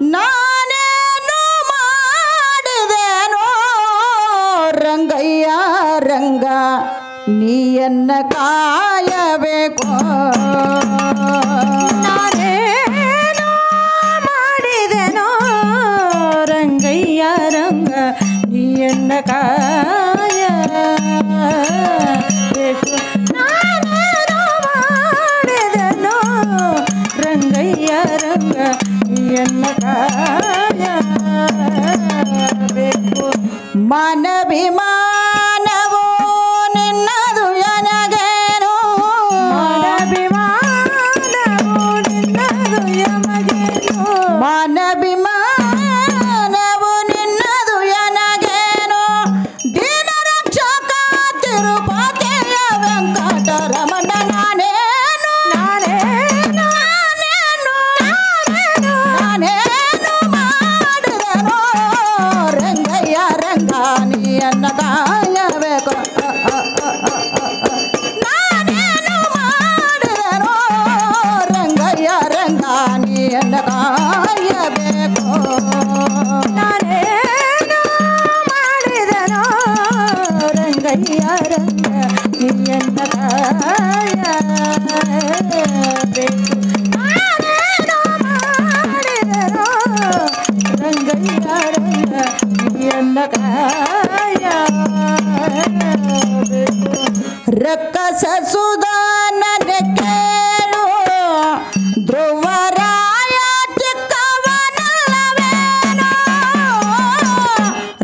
ನಾನೇನು ಮಾಡಿದೆನೋ ರಂಗಯ್ಯ ರಂಗ ನೀಯನ್ನ ಕಾಯಬೇಕು ನಾನೇನು ಮಾಡಿದೆನೋ ರಂಗಯ್ಯ ರಂಗ ನೀಯನ್ನ ಕಾಯಬೇಕು ನಾನೇನು ಮಾಡಿದೆನೋ ರಂಗಯ್ಯ ರಂಗ ನೀಯನ್ನ ಕಾಯಬೇಕು ಮಾನಭಿಮಾನವೋ ನಿನ್ನದು ನನಗೇನು ಮಾನಭಿಮಾನವು ನಿನ್ನದು ಯಮಗೇನು ಮಾನಭಿಮಾನವು ನಿನ್ನದು ನನಗೇನು ದೀನ ರಕ್ಷಕ ತಿರುಪತಿಯ ವೆಂಕಟರಮಣ ನಾನೇನು ನಾನೇನು ಮಾಡಿದೆನೋ ರಂಗಯ್ಯ ರಂಗ ನೀಯನ್ನ ಕಾಯಬೇಕು ನಾನೇನು ಮಾಡಿದೆನೋ ರಂಗಯ್ಯ ರಂಗ ನೀಯನ್ನ ಕಾಯಬೇಕು ನಾನೇನು ಮಾಡಿದೆನೋ ರಂಗಯ್ಯ ರಂಗ ನೀಯನ್ನ ಕಾಯಬೇಕು ನಾನೇನು ಮಾಡಿದೆನೋ ರಂಗಯ್ಯ ರಂಗ ನೀಯನ್ನ ಕಾಯಬೇಕು ರಕ್ಕಸ ಸುಧಾನನ ಕೇಳು ಧ್ರುವರಾಯ ಚಿಕ್ಕವನಲ್ಲವೇನೋ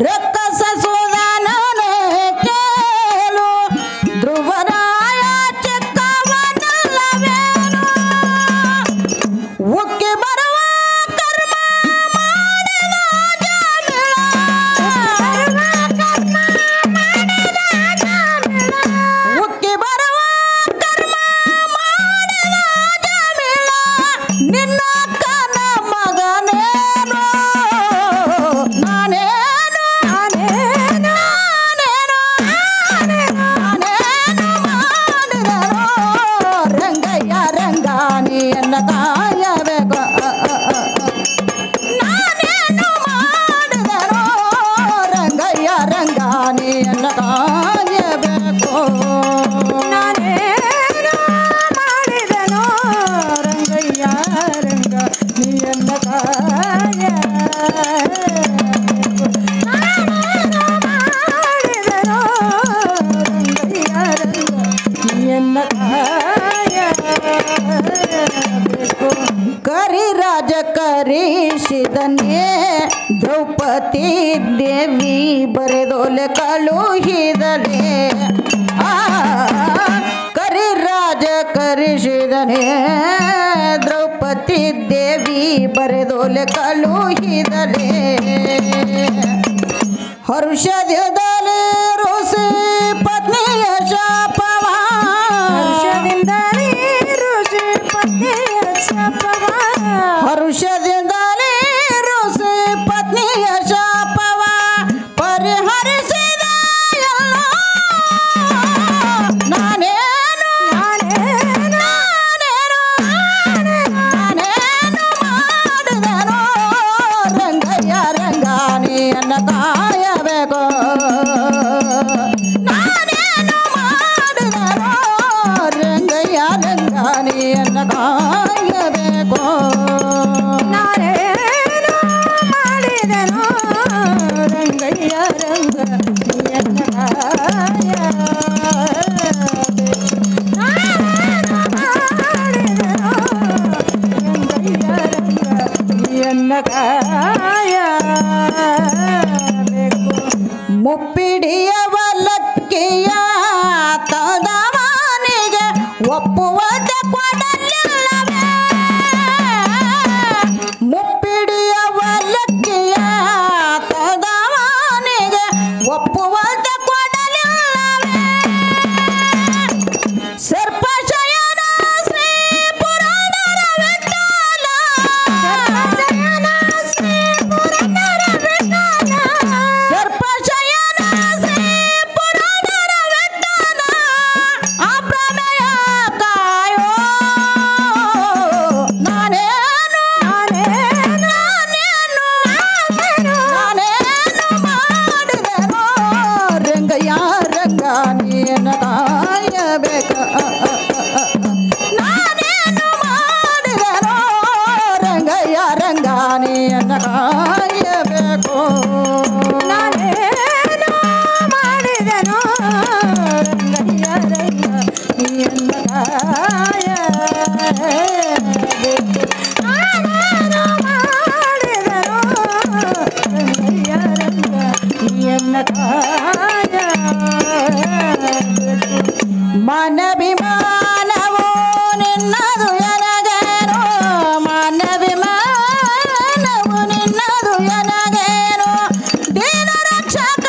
ರಕ್ಕಸ ಸುಧಾನನ ಕೇಳು ಧ್ರುವರಾಯ ಚಿಕ್ಕವನಲ್ಲವೇನೋ ಉಕ್ಕಿ ಬರುವ ಕರ್ಮ ಮಾಡಿದ ಉಕ್ಕಿ ಬರುವ ಕರ್ಮ ಮಾಡಿದ ಜಮಿಳ ನಿನ್ನ ಕನ ಮಗನೇನೋ ನಾನೇನು ಮಾಡಿದೆನೋ ರಂಗಯ್ಯ ರಂಗ ನೀಯನ್ನ ಕಾಯಬೇಕು ನಾನೇನು ಮಾಡಿದೆನೋ ರಂಗಯ್ಯ ರಂಗ ನೀಯನ್ನ ಕಾಯಬೇಕು ನಾನೇನು ಮಾಡಿದೆನೋ ರಂಗಯ್ಯ ರಂಗ ನೀಯನ್ನ ಕಾಯಬೇಕು ನಾನೇನು ಮಾಡಿದೆನೋ ರಂಗಯ್ಯ ರಂಗ ನೀಯನ್ನ ಕಾಯಬೇಕು ಕರಿರಾಜ ಕರಿಸಿದನೇ ದ್ರೌಪದಿ ದೇವಿ ಬರೆದೋಲೆ ಕಳುಹಿದಲೆ ಕರಿರಾಜ ಕರಿಸಿದನೇ ದ್ರೌಪದಿ ದೇವಿ ಬರೆದೋಲೆ ಕಳುಹಿದಲೆ ಹರ್ಷದಿಂದಲೇ ಋಷಿ ಪತ್ನಿಯ ಶಾಪವ ಹರ್ಷದಿಂದಲೇ ಋಷಿ ಪತ್ನಿಯ ಶಾಪವ ಹರುಷದಿಂದಲೇ ಋಷಿ ಪತ್ನಿಯ ಶಾಪವ ಪರಿಹರಿಸಿದ ಎಲ್ಲೋ ನಾನೇನು ಮಾಡಿದೆನೋ ರಂಗಯ್ಯ ರಂಗ ನೀಯನ್ನ ಕಾಯಬೇಕು ನಾನೇನು ಮಾಡಿದೆನೋ ರಂಗಯ್ಯ ರಂಗ ನೀಯನ್ನ ಕಾಯಬೇಕು ನಾನೇನು ಮಾಡಿದೆನೋ ರಂಗಯ್ಯ ರಂಗ ನೀಯನ್ನ ಕಾಯಬೇಕು ನಾನೇನು ಮಾಡಿದೆನೋ ರಂಗಯ್ಯ ರಂಗ ನೀಯನ್ನ ಕಾಯಬೇಕು ಮುಪ್ಪಿಡಿಯ ವಲಕ್ಕಿಯ ತದವನಿಗೆ ಒಪ್ಪುವಂತೆ ಕೊಡಲಿಲ್ಲವೇ ಮುಪ್ಪಿಡಿಯ ವಲಕ್ಕಿಯ ತದವನಿಗೆ ಒಪ್ಪುವಂತೆ ಕೊಡಲಿಲ್ಲವೇ ಸರ್ಪಶಯನ ಶ್ರೀ ಪುರಂದರ ವಿಠಲ ಸರ್ಪಶಯನ ಶ್ರೀ ಪುರಂದರ ವಿಠಲ ಸರ್ಪಶಯನ ಶ್ರೀ ಪುರಂದರ ವಿಠಲ ಅಪ್ರಮೇಯ ಕಾಯ ನೀಯನ್ನ ಕಾಯಬೇಕು ನಾನೇನು ಮಾಡಿದೆನೋ ರಂಗಯ್ಯ ರಂಗ ನೀಯನ್ನ ಕಾಯಬೇಕು ನಾನೇನು ಮಾಡಿದೆನೋ ರಂಗಯ್ಯ ರಂಗ ನೀಯನ್ನ ಕಾಯಬೇಕು ಮನಭಿಮಾನವೋ ನಿನ್ನದು ಎನಗೇನೋ ಮನಭಿಮಾನವು ನಿನ್ನದು ಎನಗೇನೋ ದೀನ ರಕ್ಷಕ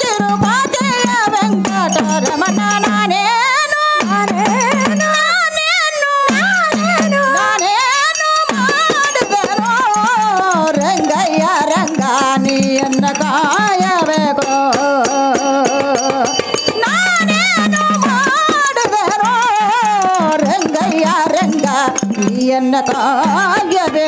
ತಿರುಪತಿಯ ವೆಂಕಟರಮಣ ನಾನೇನು ಮಾಡಿದೆನೋ ರಂಗಯ್ಯ ರಂಗ ನೀಯನ್ನ ಕಾಯಬೇಕು ರಂಗಯ್ಯ ರಂಗ ನೀಯನ್ನ ಕಾಯಬೇಕು